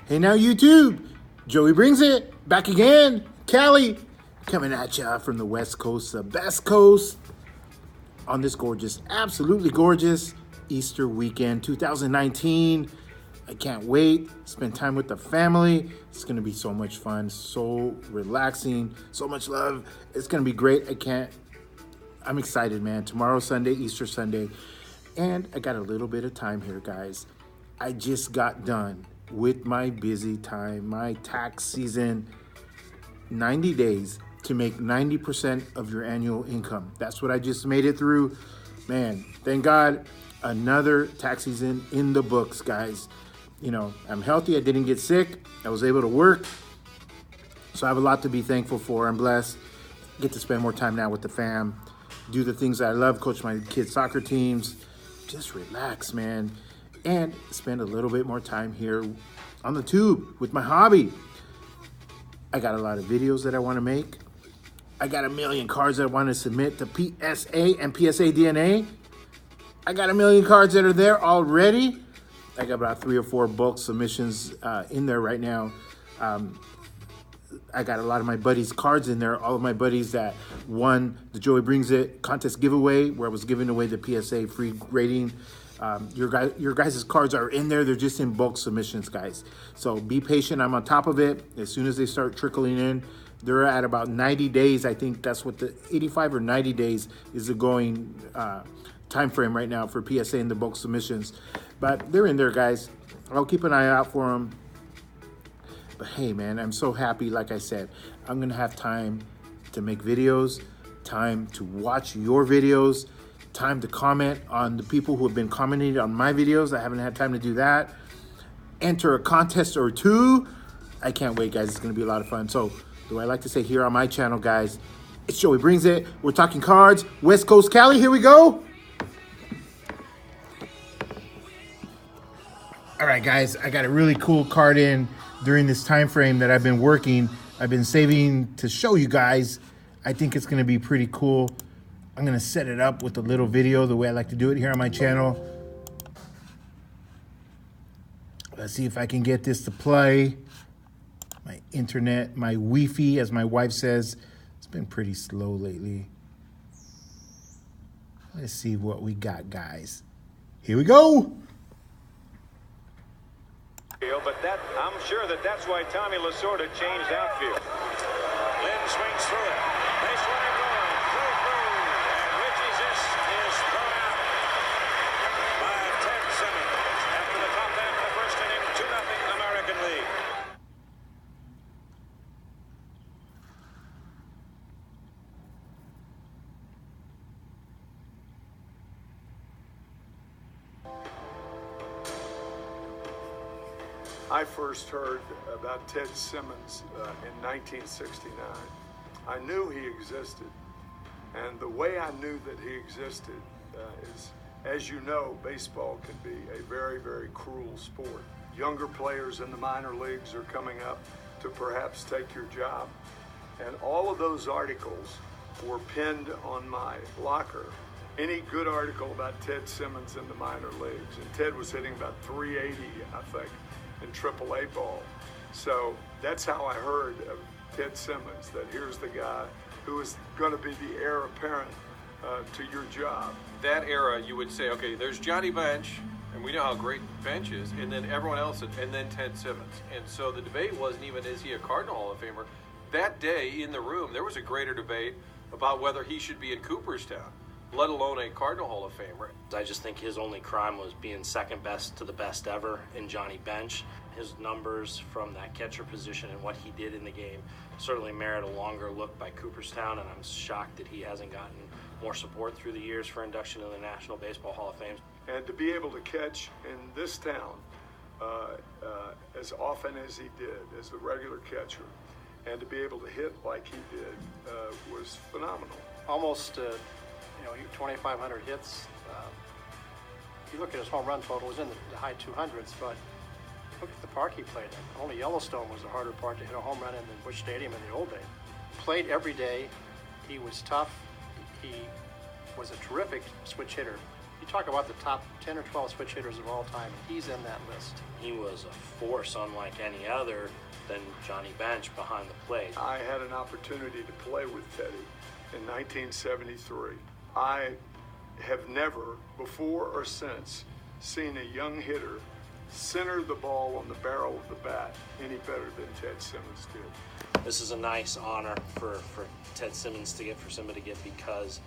Hey now YouTube, Joey brings it back again. Cali coming at ya from the West Coast, the best coast on this gorgeous, absolutely gorgeous Easter weekend 2019. I can't wait. Spend time with the family. It's gonna be so much fun, so relaxing, so much love. It's gonna be great. I'm excited, man. Tomorrow, Sunday, Easter Sunday. And I got a little bit of time here, guys. I just got done with my busy time, my tax season, 90 days to make 90% of your annual income. That's what I just made it through. Man, thank God, another tax season in the books, guys. You know, I'm healthy, I didn't get sick, I was able to work. So I have a lot to be thankful for. I'm blessed. Get to spend more time now with the fam, do the things that I love, coach my kids' soccer teams, just relax, man. And spend a little bit more time here on the tube with my hobby. I got a lot of videos that I want to make. I got a million cards that I want to submit to PSA and PSA DNA. I got a million cards that are there already. I got about 3 or 4 bulk submissions in there right now. I got a lot of my buddies' cards in there. All of my buddies that won the Joey Brings It contest giveaway, where I was giving away the PSA free rating. Your guys' cards are in there. They're just in bulk submissions, guys. So be patient. I'm on top of it. As soon as they start trickling in, they're at about 90 days. I think that's what the 85 or 90 days is the going time frame right now for PSA and the bulk submissions. But they're in there, guys. I'll keep an eye out for them. But hey, man, I'm so happy. Like I said, I'm going to have time to make videos, time to watch your videos, time to comment on the people who have been commenting on my videos. I haven't had time to do that. Enter a contest or 2. I can't wait, guys. It's going to be a lot of fun. So, the way I like to say here on my channel, guys, it's Joey Brings It. We're talking cards. West Coast Cali, here we go. All right, guys, I got a really cool card in during this time frame that I've been working. I've been saving to show you guys. I think it's going to be pretty cool. I'm going to set it up with a little video the way I like to do it here on my channel. Let's see if I can get this to play. My internet, my Wi-Fi, as my wife says, it's been pretty slow lately. Let's see what we got, guys. Here we go. But I'm sure that's why Tommy Lasorda changed outfield. Lynn swings through it. Base runner going through, and Richie Zisk is thrown out by Ted Simmons after the top half of the first inning. 2-0 American League. I first heard about Ted Simmons in 1969. I knew he existed, and the way I knew that he existed is, as you know, baseball can be a very, very cruel sport. Younger players in the minor leagues are coming up to perhaps take your job, and all of those articles were pinned on my locker. Any good article about Ted Simmons in the minor leagues, and Ted was hitting about 380, I think, in AAA ball. So that's how I heard of Ted Simmons, that here's the guy who is going to be the heir apparent to your job. That era, you would say, okay, there's Johnny Bench, and we know how great Bench is, and then everyone else, and then Ted Simmons. And so the debate wasn't even, is he a Cardinal Hall of Famer? That day in the room, there was a greater debate about whether he should be in Cooperstown, let alone a Cardinal Hall of Famer. I just think his only crime was being second best to the best ever in Johnny Bench. His numbers from that catcher position and what he did in the game certainly merit a longer look by Cooperstown, and I'm shocked that he hasn't gotten more support through the years for induction in the National Baseball Hall of Fame. And to be able to catch in this town as often as he did, as the regular catcher, and to be able to hit like he did was phenomenal. Almost 2,500 hits. If you look at his home run total, it was in the high 200s, but look at the park he played in. Only Yellowstone was the harder park to hit a home run in than Busch Stadium in the old days. Played every day. He was tough. He was a terrific switch hitter. He talk about the top 10 or 12 switch hitters of all time, he's in that list. He was a force unlike any other than Johnny Bench behind the plate. I had an opportunity to play with Teddy in 1973. I have never, before or since, seen a young hitter center the ball on the barrel of the bat any better than Ted Simmons did. This is a nice honor for Ted Simmons to get, for somebody to get, because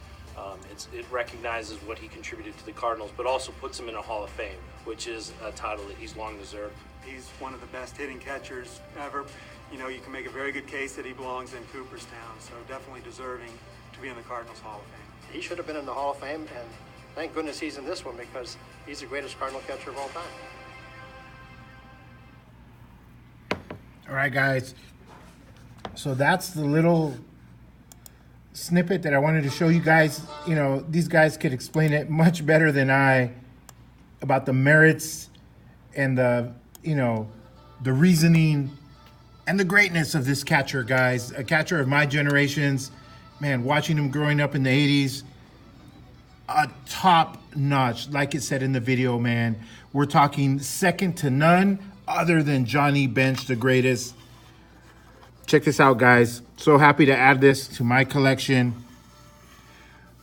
it recognizes what he contributed to the Cardinals, but also puts him in a Hall of Fame, which is a title that he's long deserved. He's one of the best hitting catchers ever. You know, you can make a very good case that he belongs in Cooperstown, so definitely deserving to be in the Cardinals Hall of Fame. He should have been in the Hall of Fame, and thank goodness he's in this one because he's the greatest Cardinal catcher of all time. All right, guys. So that's the little snippet that I wanted to show you guys. You know, these guys could explain it much better than I about the merits and the, you know, the reasoning and the greatness of this catcher, guys. A catcher of my generations, man, watching him growing up in the 80s, a top notch, like it said in the video, man. We're talking second to none other than Johnny Bench, the greatest. Check this out, guys. So happy to add this to my collection.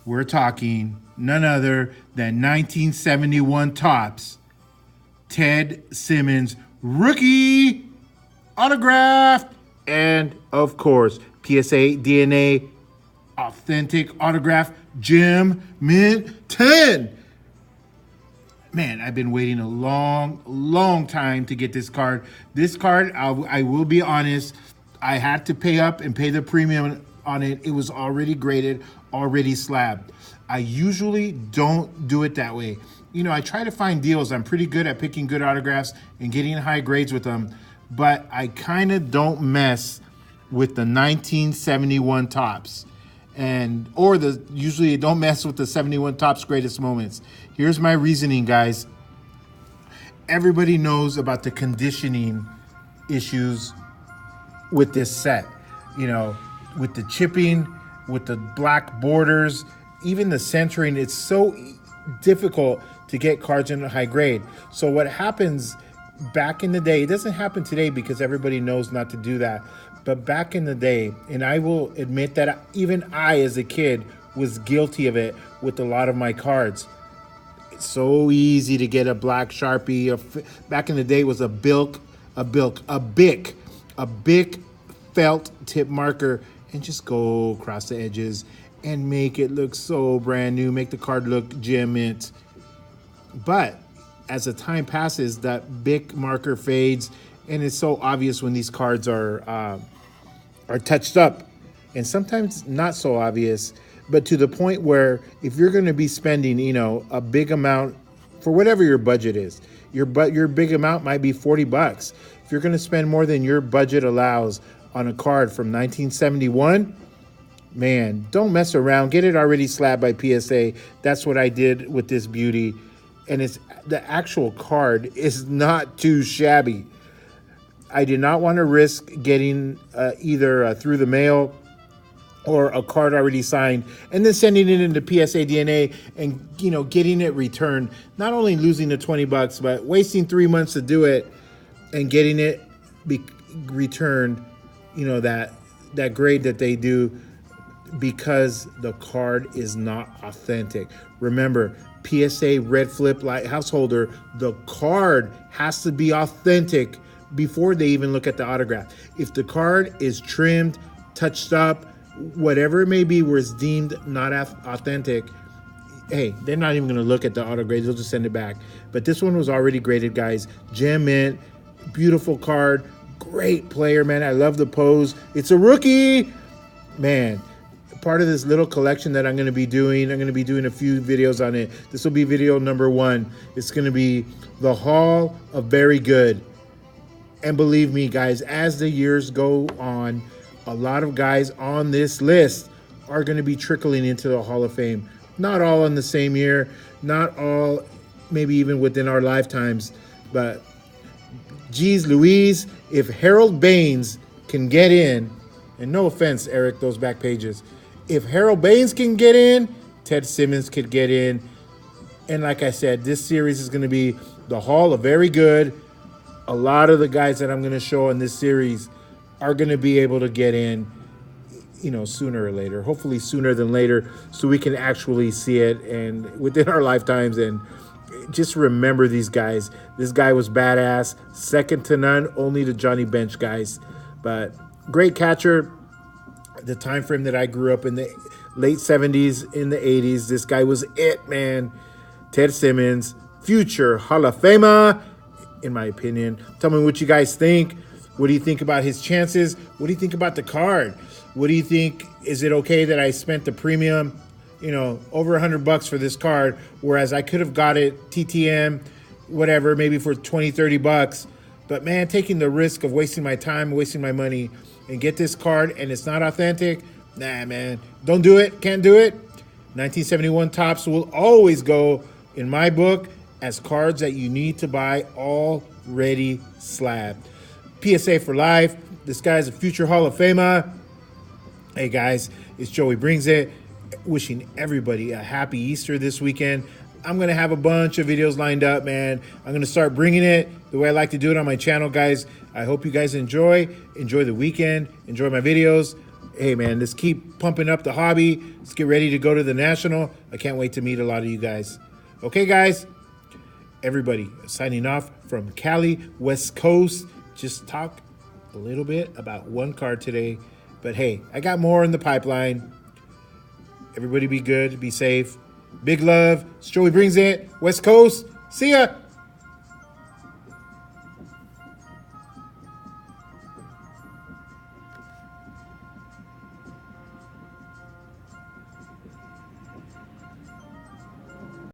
We're talking none other than 1971 Topps Ted Simmons rookie autograph, and of course PSA DNA authentic autograph Gem Mint 10. Man, I've been waiting a long time to get this card. This card, I will be honest, I had to pay up and pay the premium on it. It was already graded, already slabbed. I usually don't do it that way. You know, I try to find deals. I'm pretty good at picking good autographs and getting high grades with them, but I kind of don't mess with the 1971 Topps. Usually don't mess with the 71 Topps greatest moments. Here's my reasoning, guys. Everybody knows about the conditioning issues with this set. You know, with the chipping, with the black borders, even the centering, it's so difficult to get cards in a high grade. So what happens back in the day, it doesn't happen today because everybody knows not to do that. But back in the day, and I will admit that even I, as a kid, was guilty of it with a lot of my cards. It's so easy to get a black Sharpie. Back in the day, it was a Bic felt tip marker, and just go across the edges and make it look so brand new, make the card look gem mint. But as the time passes, that Bic marker fades, and it's so obvious when these cards are touched up, and sometimes not so obvious, but to the point where if you're going to be spending, you know, a big amount for whatever your budget is, your big amount might be $40. If you're going to spend more than your budget allows on a card from 1971, man, don't mess around. Get it already slabbed by PSA. That's what I did with this beauty, and the actual card is not too shabby. I did not want to risk getting either through the mail or a card already signed and then sending it into PSA DNA and, you know, getting it returned. Not only losing the $20, but wasting 3 months to do it and getting it returned, you know, that grade that they do, because the card is not authentic. Remember, PSA red flip lighthouse holder, the card has to be authentic before they even look at the autograph. If the card is trimmed, touched up, whatever it may be, where it's deemed not authentic, hey, they're not even going to look at the auto grades. They'll just send it back. But this one was already graded, guys. Gem mint, beautiful card, great player, man. I love the pose. It's a rookie, man. Part of this little collection that I'm going to be doing. I'm going to be doing a few videos on it. This will be video number 1. It's going to be the Hall of Very Good. And believe me, guys, as the years go on, a lot of guys on this list are going to be trickling into the Hall of Fame. Not all in the same year, not all maybe even within our lifetimes, but geez Louise, if Harold Baines can get in, and no offense, Eric, those back pages, if Harold Baines can get in, Ted Simmons could get in. And like I said, this series is going to be the Hall of Very Good. A lot of the guys that I'm going to show in this series are going to be able to get in, sooner or later. Hopefully sooner than later, so we can actually see it and within our lifetimes. And just remember these guys. This guy was badass, second to none, only to Johnny Bench, guys. But great catcher. The time frame that I grew up in, the late 70s, in the 80s, this guy was it, man. Ted Simmons, future Hall of Famer, in my opinion. Tell me what you guys think. What do you think about his chances? What do you think about the card? What do you think? Is it okay that I spent the premium, over $100 for this card, whereas I could have got it TTM, whatever, maybe for $20, $30. But man, taking the risk of wasting my time, wasting my money, and get this card and it's not authentic, nah, man, don't do it. Can't do it. 1971 Topps will always go in my book as cards that you need to buy already slabbed. PSA for life. This guy's a future Hall of Famer. Hey guys, it's Joey Brings It. Wishing everybody a happy Easter this weekend. I'm going to have a bunch of videos lined up, man. I'm going to start bringing it the way I like to do it on my channel, guys. I hope you guys enjoy the weekend, enjoy my videos. Hey man, let's keep pumping up the hobby. Let's get ready to go to the National. I can't wait to meet a lot of you guys. Okay, guys, everybody signing off from Cali, West Coast. Just talk a little bit about one card today, but hey, I got more in the pipeline. Everybody be good, be safe. Big love. It's Joey Brings It, West Coast. See ya.